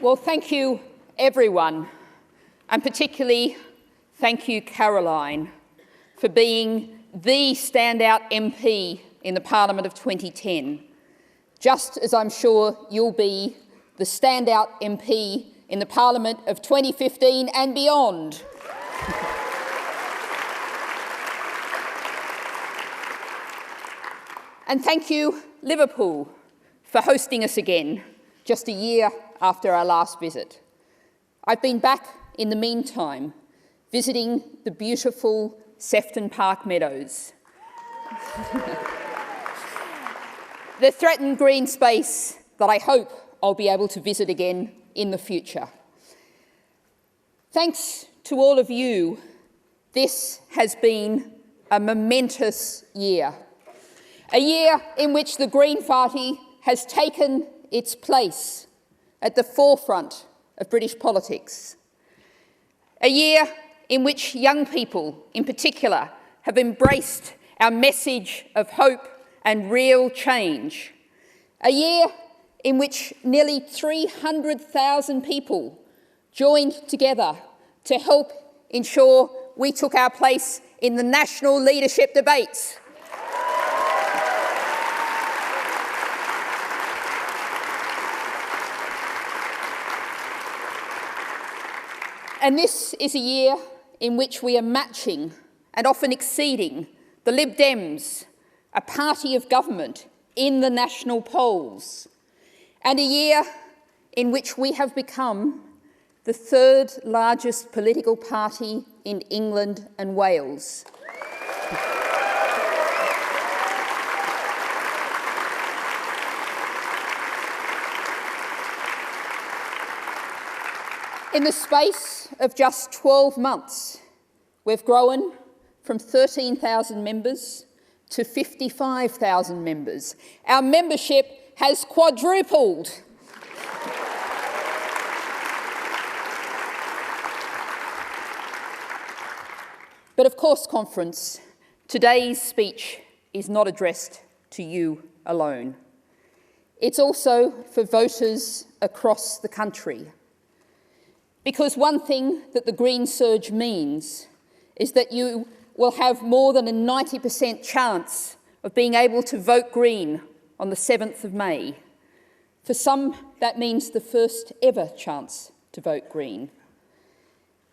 Well, thank you, everyone, and particularly thank you, Caroline, for being the standout MP in the Parliament of 2010, just as I'm sure you'll be the standout MP in the Parliament of 2015 and beyond. And thank you, Liverpool, for hosting us again, just a year after our last visit. I've been back in the meantime, visiting the beautiful Sefton Park Meadows, the threatened green space that I hope I'll be able to visit again in the future. Thanks to all of you, this has been a momentous year. A year in which the Green Party has taken its place at the forefront of British politics. A year in which young people, in particular, have embraced our message of hope and real change. A year in which nearly 300,000 people joined together to help ensure we took our place in the national leadership debates. And this is a year in which we are matching and often exceeding the Lib Dems, a party of government, in the national polls. And a year in which we have become the third largest political party in England and Wales. In the space of just 12 months, we've grown from 13,000 members to 55,000 members. Our membership has quadrupled. But of course, Conference, today's speech is not addressed to you alone. It's also for voters across the country. Because one thing that the Green Surge means is that you will have more than a 90% chance of being able to vote Green on the 7th of May. For some, that means the first ever chance to vote Green.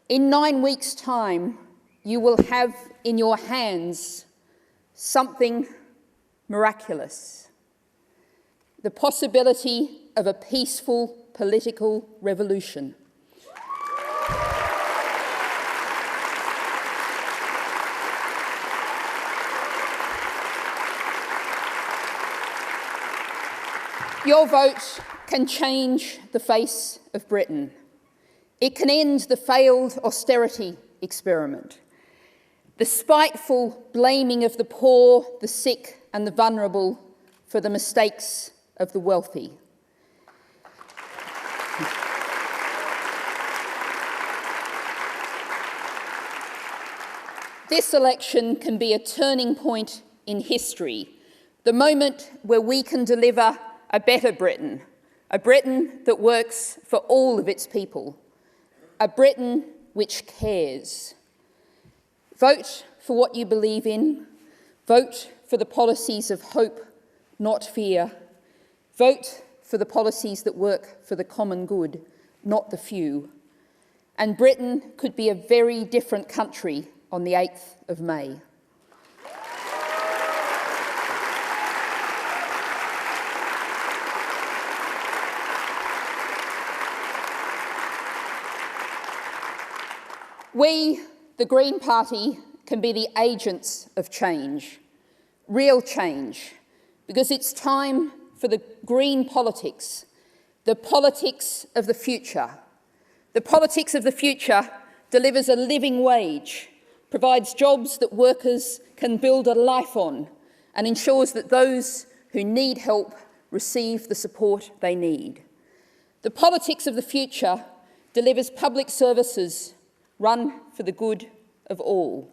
In 9 weeks' time, you will have in your hands something miraculous: the possibility of a peaceful political revolution. Your vote can change the face of Britain. It can end the failed austerity experiment, the spiteful blaming of the poor, the sick and the vulnerable for the mistakes of the wealthy. This election can be a turning point in history, the moment where we can deliver a better Britain, a Britain that works for all of its people, a Britain which cares. Vote for what you believe in. Vote for the policies of hope, not fear. Vote for the policies that work for the common good, not the few. And Britain could be a very different country on the 8th of May. We, the Green Party, can be the agents of change, real change, because it's time for the green politics, the politics of the future. The politics of the future delivers a living wage, provides jobs that workers can build a life on, and ensures that those who need help receive the support they need. The politics of the future delivers public services run for the good of all.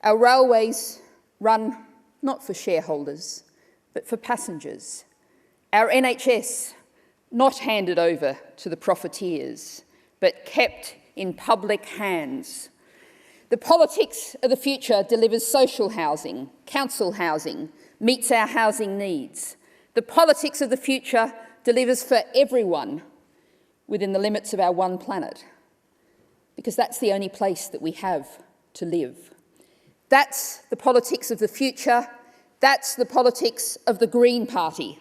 Our railways run not for shareholders, but for passengers. Our NHS not handed over to the profiteers, but kept in public hands. The politics of the future delivers social housing, council housing, meets our housing needs. The politics of the future delivers for everyone within the limits of our one planet, because that's the only place that we have to live. That's the politics of the future. That's the politics of the Green Party.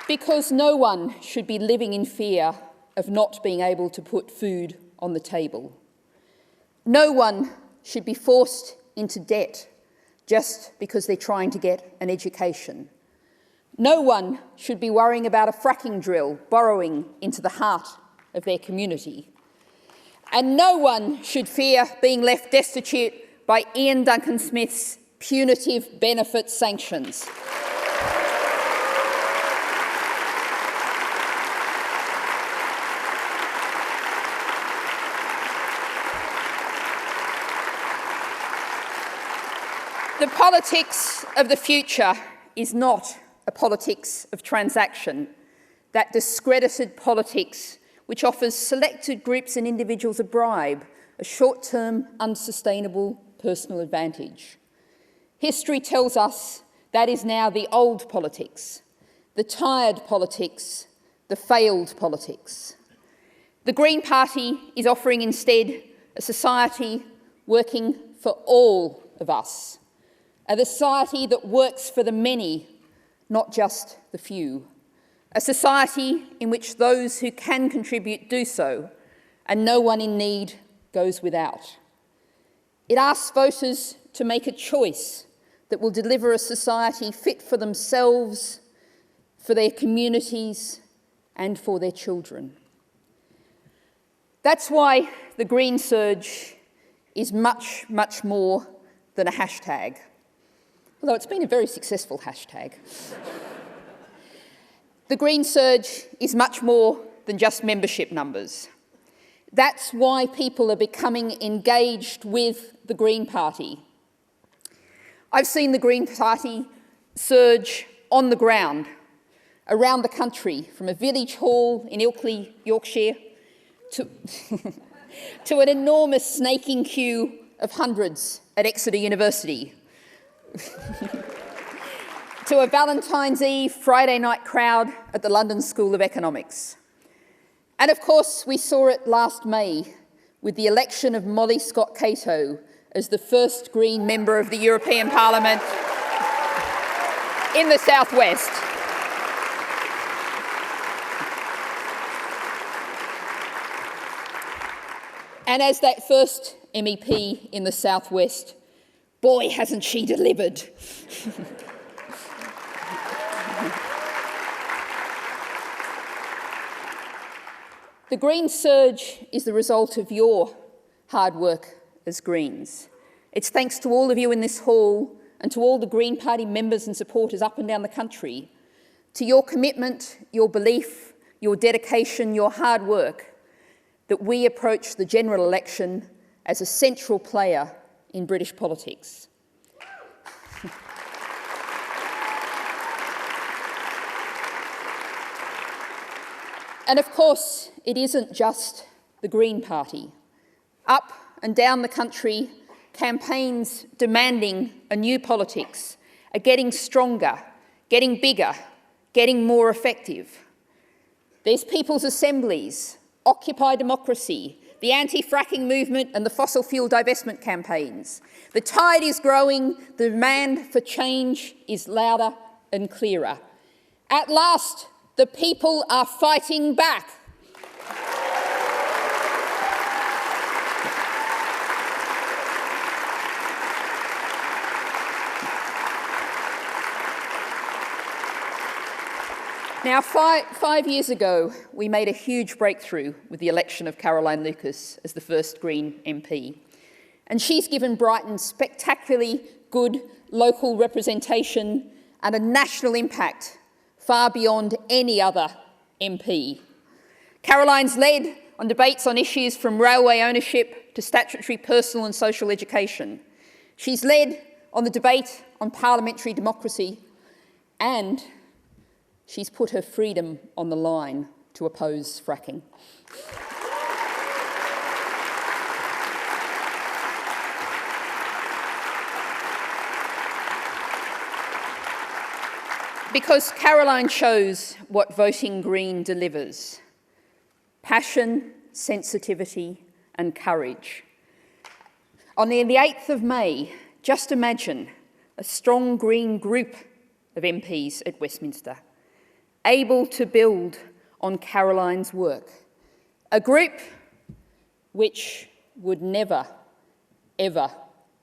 Because no one should be living in fear of not being able to put food on the table. No one should be forced into debt just because they're trying to get an education. No one should be worrying about a fracking drill burrowing into the heart of their community. And no one should fear being left destitute by Ian Duncan Smith's punitive benefit sanctions. The politics of the future is not a politics of transaction, that discredited politics which offers selected groups and individuals a bribe, a short-term, unsustainable personal advantage. History tells us that is now the old politics, the tired politics, the failed politics. The Green Party is offering instead a society working for all of us. A society that works for the many, not just the few. A society in which those who can contribute do so, and no one in need goes without. It asks voters to make a choice that will deliver a society fit for themselves, for their communities, and for their children. That's why the Green Surge is much, much more than a hashtag. Although it's been a very successful hashtag. The Green Surge is much more than just membership numbers. That's why people are becoming engaged with the Green Party. I've seen the Green Party surge on the ground, around the country, from a village hall in Ilkley, Yorkshire, to an enormous snaking queue of hundreds at Exeter University, to a Valentine's Eve Friday night crowd at the London School of Economics. And of course, we saw it last May with the election of Molly Scott-Cato as the first Green member of the European Parliament in the South West. And as that first MEP in the South West, boy, hasn't she delivered. The Green Surge is the result of your hard work as Greens. It's thanks to all of you in this hall and to all the Green Party members and supporters up and down the country, to your commitment, your belief, your dedication, your hard work, that we approach the general election as a central player in British politics. And of course, it isn't just the Green Party. Up and down the country, campaigns demanding a new politics are getting stronger, getting bigger, getting more effective. There's people's assemblies, Occupy Democracy, the anti-fracking movement and the fossil fuel divestment campaigns. The tide is growing, the demand for change is louder and clearer. At last, the people are fighting back. Now, five years ago, we made a huge breakthrough with the election of Caroline Lucas as the first Green MP. And she's given Brighton spectacularly good local representation and a national impact far beyond any other MP. Caroline's led on debates on issues from railway ownership to statutory personal and social education. She's led on the debate on parliamentary democracy, and she's put her freedom on the line to oppose fracking. Because Caroline shows what voting Green delivers: passion, sensitivity and courage. On the 8th of May, just imagine a strong Green group of MPs at Westminster, able to build on Caroline's work. A group which would never, ever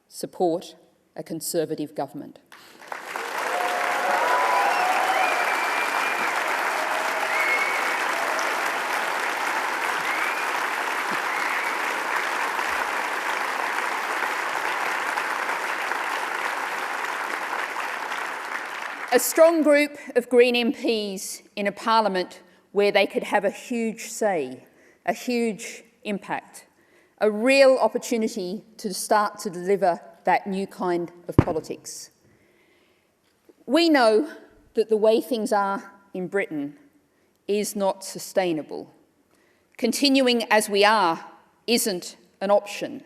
support a Conservative government. A strong group of Green MPs in a parliament where they could have a huge say, a huge impact, a real opportunity to start to deliver that new kind of politics. We know that the way things are in Britain is not sustainable. Continuing as we are isn't an option.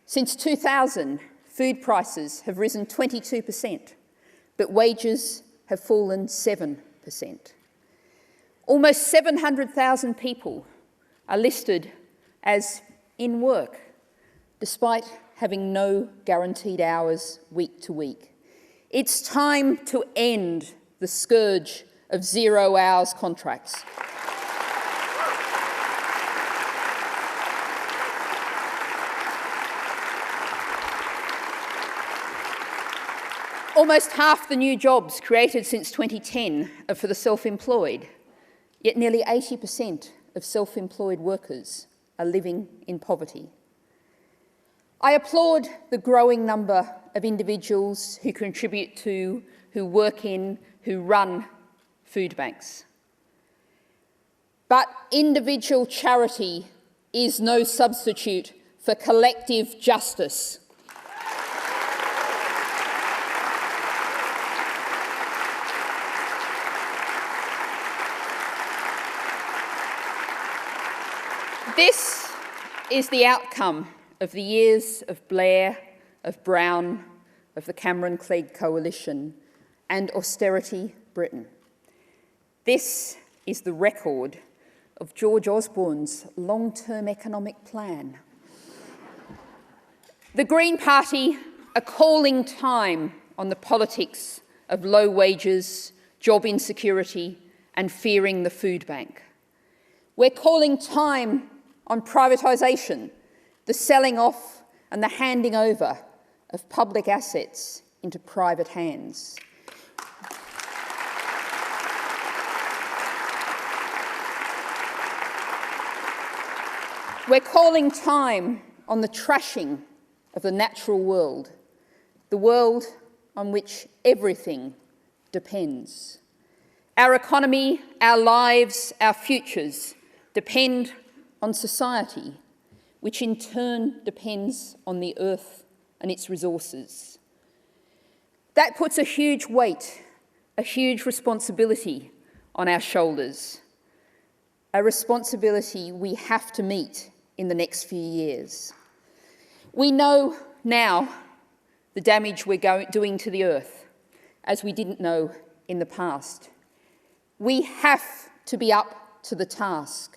Since 2000, food prices have risen 22%. But wages have fallen 7%. Almost 700,000 people are listed as in work, despite having no guaranteed hours week to week. It's time to end the scourge of 0 hours contracts. Almost half the new jobs created since 2010 are for the self-employed, yet nearly 80% of self-employed workers are living in poverty. I applaud the growing number of individuals who contribute to, who work in, who run food banks. But individual charity is no substitute for collective justice. This is the outcome of the years of Blair, of Brown, of the Cameron-Clegg coalition and austerity Britain. This is the record of George Osborne's long-term economic plan. The Green Party are calling time on the politics of low wages, job insecurity and fearing the food bank. We're calling time on privatisation, the selling off and the handing over of public assets into private hands. We're calling time on the trashing of the natural world, the world on which everything depends. Our economy, our lives, our futures depend on society, which in turn depends on the earth and its resources. That puts a huge weight, a huge responsibility on our shoulders, a responsibility we have to meet in the next few years. We know now the damage we're doing to the earth, as we didn't know in the past. We have to be up to the task.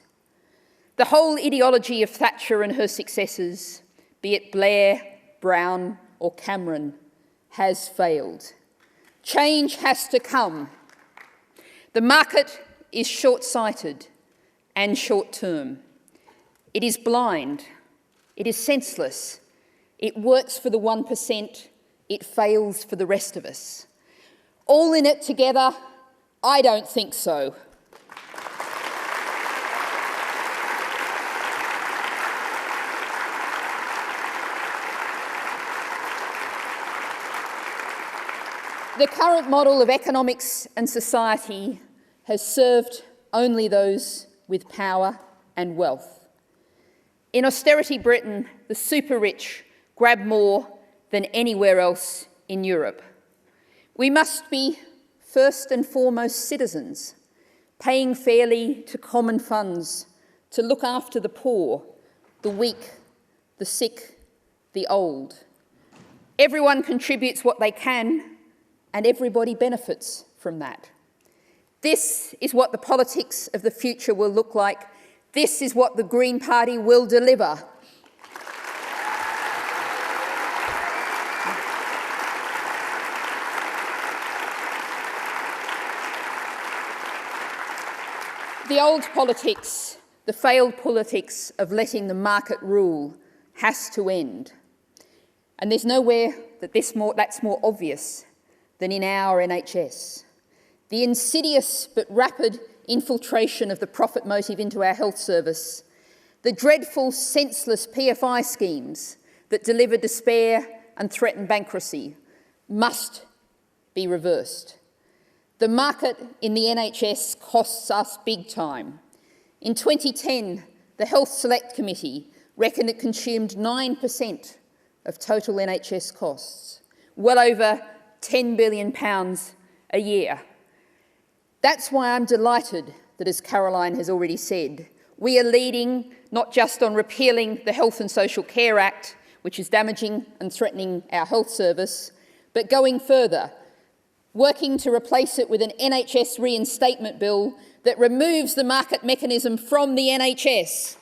The whole ideology of Thatcher and her successors, be it Blair, Brown or Cameron, has failed. Change has to come. The market is short-sighted and short-term. It is blind. It is senseless. It works for the 1%. It fails for the rest of us. All in it together? I don't think so. The current model of economics and society has served only those with power and wealth. In austerity Britain, the super rich grab more than anywhere else in Europe. We must be first and foremost citizens, paying fairly to common funds to look after the poor, the weak, the sick, the old. Everyone contributes what they can, and everybody benefits from that. This is what the politics of the future will look like. This is what the Green Party will deliver. The old politics, the failed politics of letting the market rule, has to end. And there's nowhere that that's more obvious than in our NHS. The insidious but rapid infiltration of the profit motive into our health service, the dreadful, senseless PFI schemes that deliver despair and threaten bankruptcy must be reversed. The market in the NHS costs us big time. In 2010, the Health Select Committee reckoned it consumed 9% of total NHS costs, well over £10 billion a year. That's why I'm delighted that, as Caroline has already said, we are leading not just on repealing the Health and Social Care Act, which is damaging and threatening our health service, but going further, working to replace it with an NHS reinstatement bill that removes the market mechanism from the NHS.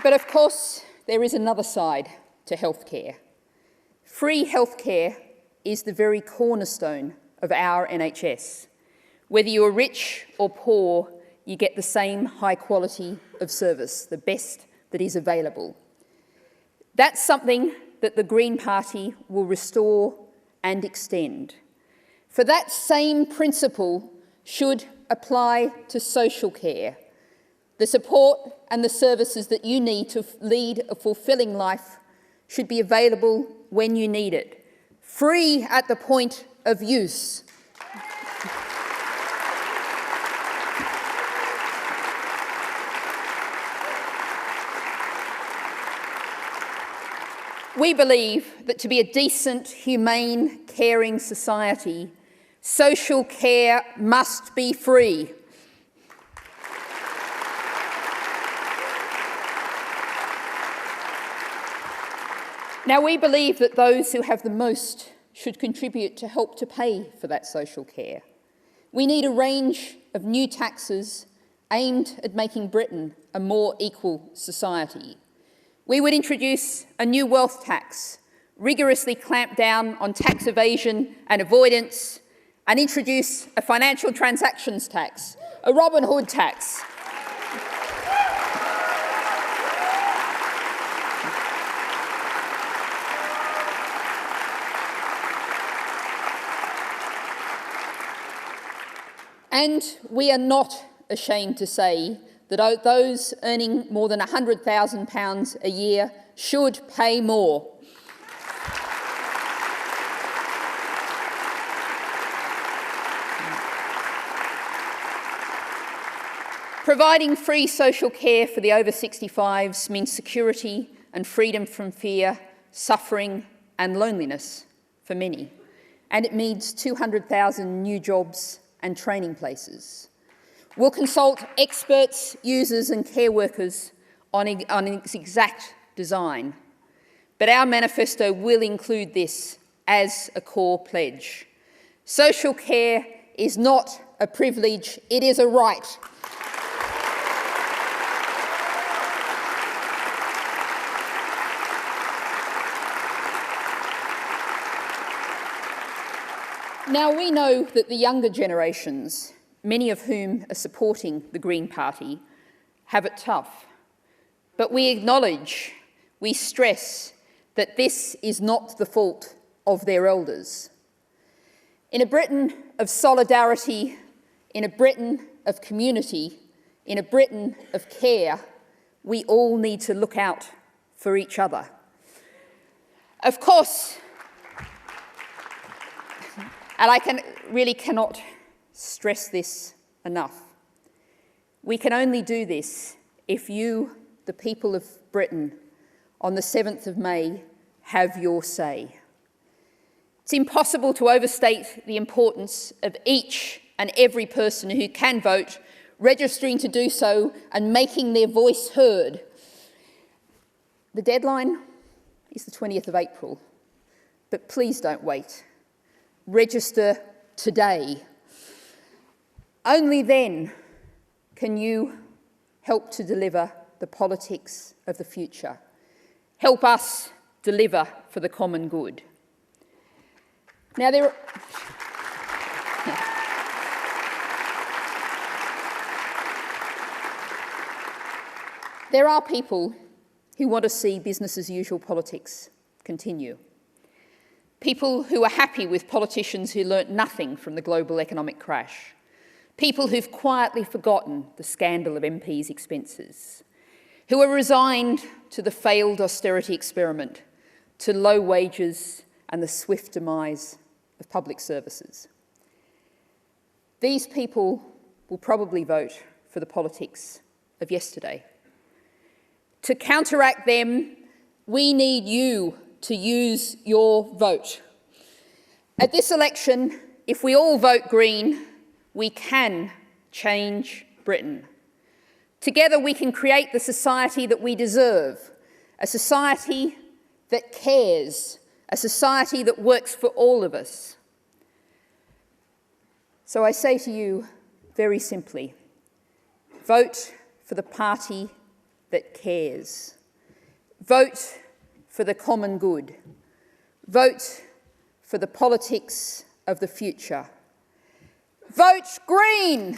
But of course, there is another side to healthcare. Free healthcare is the very cornerstone of our NHS. Whether you're rich or poor, you get the same high quality of service, the best that is available. That's something that the Green Party will restore and extend. For that same principle should apply to social care. The support and the services that you need to lead a fulfilling life should be available when you need it, free at the point of use. We believe that to be a decent, humane, caring society, social care must be free. Now, we believe that those who have the most should contribute to help to pay for that social care. We need a range of new taxes aimed at making Britain a more equal society. We would introduce a new wealth tax, rigorously clamp down on tax evasion and avoidance, and introduce a financial transactions tax, a Robin Hood tax. And we are not ashamed to say that those earning more than £100,000 a year should pay more. Providing free social care for the over 65s means security and freedom from fear, suffering and loneliness for many. And it means 200,000 new jobs and training places. We'll consult experts, users and care workers on its exact design. But our manifesto will include this as a core pledge. Social care is not a privilege, it is a right. Now, we know that the younger generations, many of whom are supporting the Green Party, have it tough. But we acknowledge, we stress that this is not the fault of their elders. In a Britain of solidarity, in a Britain of community, in a Britain of care, we all need to look out for each other. Of course, and I cannot stress this enough, we can only do this if you, the people of Britain, on the 7th of May, have your say. It's impossible to overstate the importance of each and every person who can vote, registering to do so and making their voice heard. The deadline is the 20th of April, but please don't wait. Register today. Only then can you help to deliver the politics of the future. Help us deliver for the common good. Now, there are people who want to see business as usual politics continue. People who are happy with politicians who learnt nothing from the global economic crash. People who've quietly forgotten the scandal of MPs' expenses. Who are resigned to the failed austerity experiment, to low wages and the swift demise of public services. These people will probably vote for the politics of yesterday. To counteract them, we need you to use your vote. At this election, if we all vote Green, we can change Britain. Together we can create the society that we deserve, a society that cares, a society that works for all of us. So I say to you very simply, vote for the party that cares. Vote for the common good. Vote for the politics of the future. Vote Green!